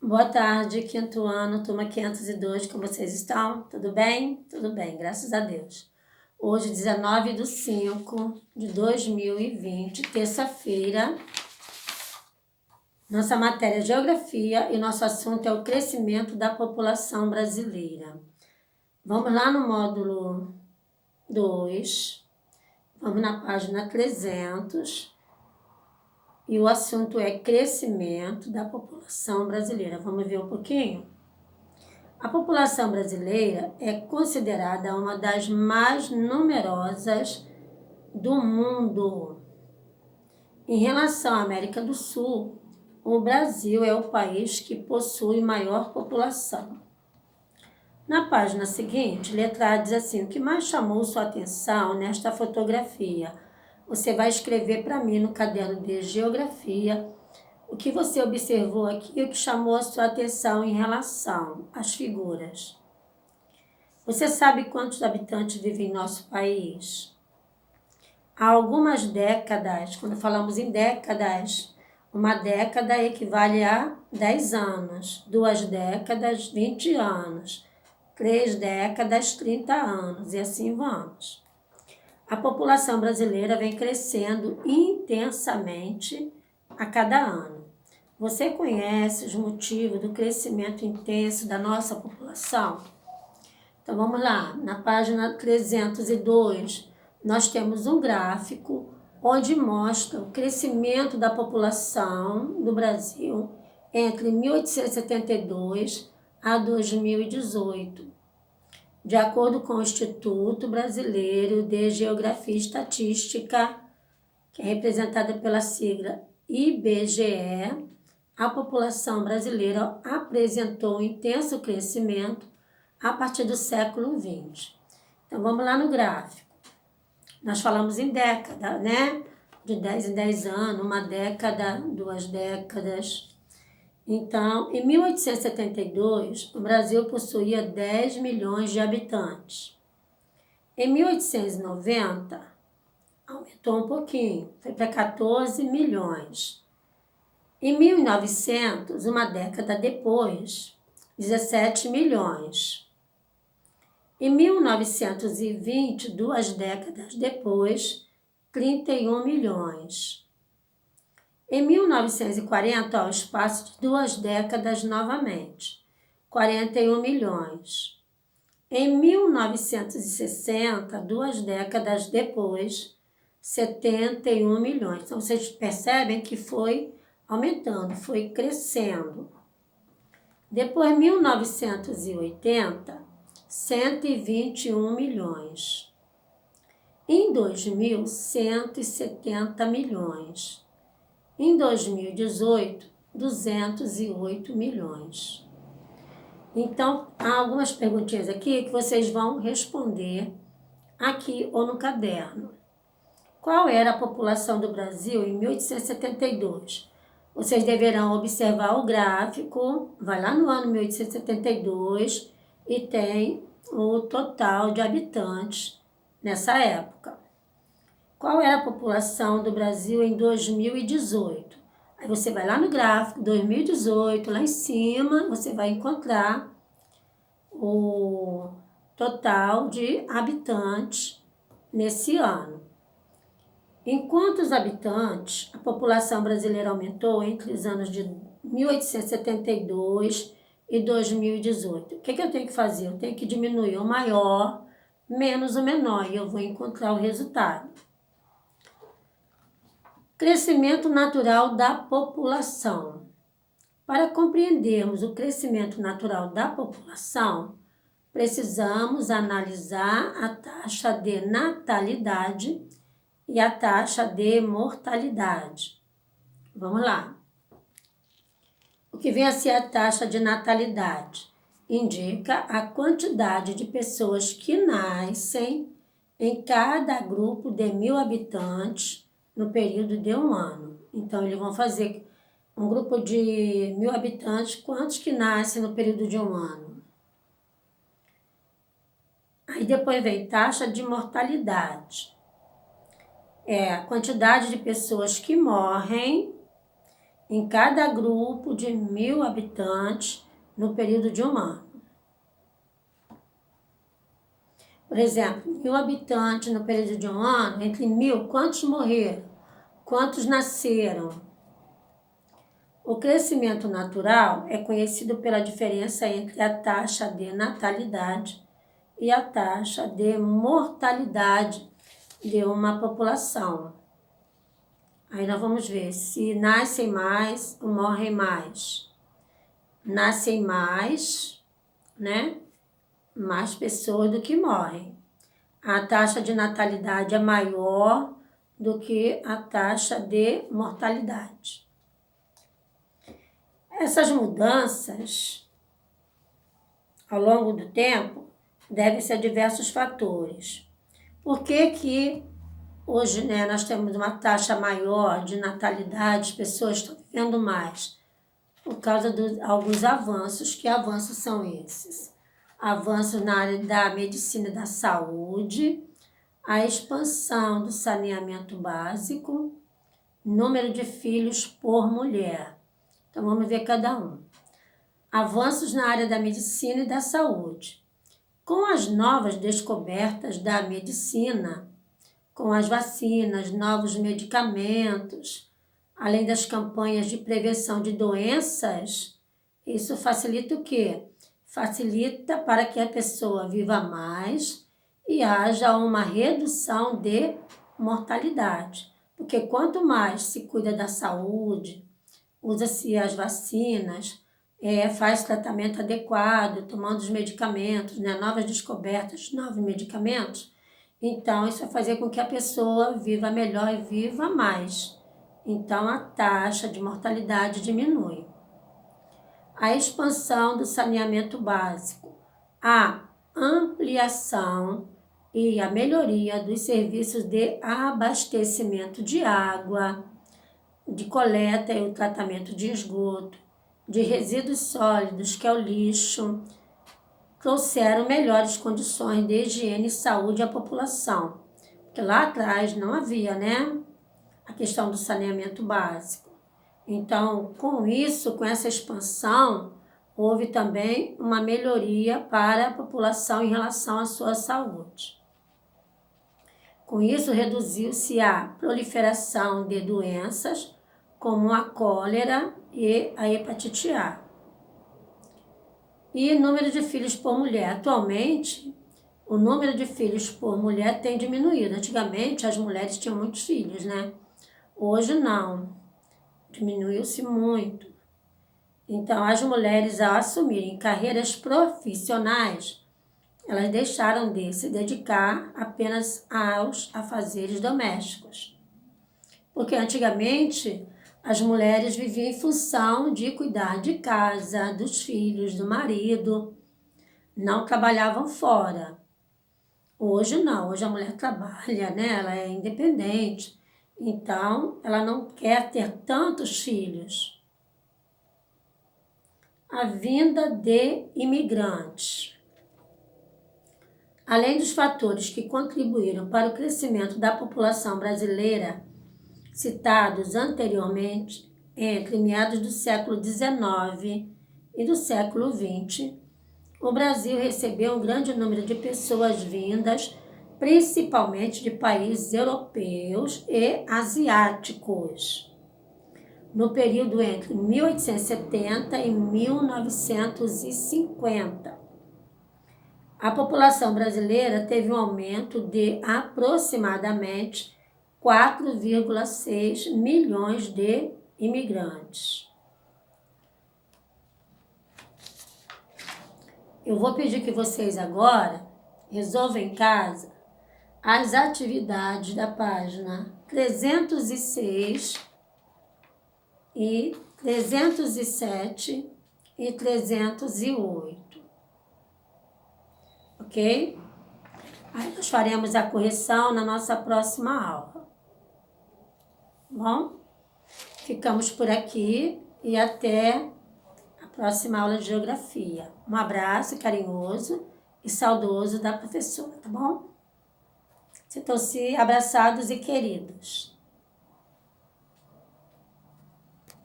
Boa tarde, quinto ano, turma 502, como vocês estão? Tudo bem? Tudo bem, graças a Deus. Hoje, 19/5/2020, terça-feira, nossa matéria é Geografia e nosso assunto é o crescimento da população brasileira. Vamos lá no módulo 2, vamos na página 300. E o assunto é crescimento da população brasileira. Vamos ver um pouquinho? A população brasileira é considerada uma das mais numerosas do mundo. Em relação à América do Sul, o Brasil é o país que possui maior população. Na página seguinte, letra A diz assim: o que mais chamou sua atenção nesta fotografia? Você vai escrever para mim no caderno de Geografia o que você observou aqui e o que chamou a sua atenção em relação às figuras. Você sabe quantos habitantes vivem em nosso país? Há algumas décadas, quando falamos em décadas, uma década equivale a 10 anos, 2 décadas, 20 anos, 3 décadas, 30 anos, e assim vamos. A população brasileira vem crescendo intensamente a cada ano. Você conhece os motivos do crescimento intenso da nossa população? Então vamos lá, na página 302, nós temos um gráfico onde mostra o crescimento da população do Brasil entre 1872 a 2018. De acordo com o Instituto Brasileiro de Geografia e Estatística, que é representada pela sigla IBGE, a população brasileira apresentou um intenso crescimento a partir do século XX. Então, vamos lá no gráfico. Nós falamos em década, né? De 10 em 10 anos, uma década, 2 décadas. Então, em 1872, o Brasil possuía 10 milhões de habitantes. Em 1890, aumentou um pouquinho, foi para 14 milhões. Em 1900, uma década depois, 17 milhões. Em 1920, 2 décadas depois, 31 milhões. Em 1940, ao espaço de 2 décadas novamente, 41 milhões. Em 1960, 2 décadas depois, 71 milhões. Então, vocês percebem que foi aumentando, foi crescendo. Depois, 1980, 121 milhões. Em 2000, 170 milhões. Em 2018, 208 milhões. Então, há algumas perguntinhas aqui que vocês vão responder aqui ou no caderno. Qual era a população do Brasil em 1872? Vocês deverão observar o gráfico, vai lá no ano 1872 e tem o total de habitantes nessa época. Qual era a população do Brasil em 2018? Aí você vai lá no gráfico, 2018, lá em cima, você vai encontrar o total de habitantes nesse ano. Em quantos habitantes a população brasileira aumentou entre os anos de 1872 e 2018? O que eu tenho que fazer? Eu tenho que diminuir o maior menos o menor e eu vou encontrar o resultado. Crescimento natural da população. Para compreendermos o crescimento natural da população, precisamos analisar a taxa de natalidade e a taxa de mortalidade. Vamos lá. O que vem a ser a taxa de natalidade? Indica a quantidade de pessoas que nascem em cada grupo de 1.000 habitantes no período de um ano. Então, eles vão fazer um grupo de 1.000 habitantes, quantos que nascem no período de um ano? Aí depois vem taxa de mortalidade. É a quantidade de pessoas que morrem em cada grupo de 1.000 habitantes no período de um ano. Por exemplo, 1.000 habitantes no período de um ano, entre 1.000, quantos morreram? Quantos nasceram? O crescimento natural é conhecido pela diferença entre a taxa de natalidade e a taxa de mortalidade de uma população. Aí nós vamos ver se nascem mais ou morrem mais. Nascem mais, né? Mais pessoas do que morrem. A taxa de natalidade é maior do que a taxa de mortalidade. Essas mudanças, ao longo do tempo, devem-se a diversos fatores. Por que hoje, né, nós temos uma taxa maior de natalidade, as pessoas estão vivendo mais? Por causa de alguns avanços. Que avanços são esses? Avanços na área da medicina e da saúde, a expansão do saneamento básico, número de filhos por mulher. Então, vamos ver cada um. Avanços na área da medicina e da saúde. Com as novas descobertas da medicina, com as vacinas, novos medicamentos, além das campanhas de prevenção de doenças, isso facilita o quê? Facilita para que a pessoa viva mais e haja uma redução de mortalidade. Porque quanto mais se cuida da saúde, usa-se as vacinas, faz tratamento adequado, tomando os medicamentos, né, novas descobertas, novos medicamentos, então isso vai fazer com que a pessoa viva melhor e viva mais. Então a taxa de mortalidade diminui. A expansão do saneamento básico, a ampliação e a melhoria dos serviços de abastecimento de água, de coleta e o tratamento de esgoto, de resíduos sólidos, que é o lixo, trouxeram melhores condições de higiene e saúde à população. Porque lá atrás não havia, né, a questão do saneamento básico. Então, com isso, com essa expansão, houve também uma melhoria para a população em relação à sua saúde. Com isso, reduziu-se a proliferação de doenças, como a cólera e a hepatite A. E número de filhos por mulher. Atualmente, o número de filhos por mulher tem diminuído. Antigamente, as mulheres tinham muitos filhos, né? Hoje, não. Diminuiu-se muito. Então, as mulheres, ao assumirem carreiras profissionais, elas deixaram de se dedicar apenas aos afazeres domésticos. Porque antigamente as mulheres viviam em função de cuidar de casa, dos filhos, do marido, não trabalhavam fora. Hoje não, hoje a mulher trabalha, né? Ela é independente, então ela não quer ter tantos filhos. A vinda de imigrantes. Além dos fatores que contribuíram para o crescimento da população brasileira, citados anteriormente, entre meados do século XIX e do século XX, o Brasil recebeu um grande número de pessoas vindas, principalmente de países europeus e asiáticos, no período entre 1870 e 1950. A população brasileira teve um aumento de aproximadamente 4,6 milhões de imigrantes. Eu vou pedir que vocês agora resolvam em casa as atividades da página 306 e 307 e 308. Ok? Aí nós faremos a correção na nossa próxima aula. Bom? Ficamos por aqui e até a próxima aula de Geografia. Um abraço carinhoso e saudoso da professora, tá bom? Sintam-se abraçados e queridos.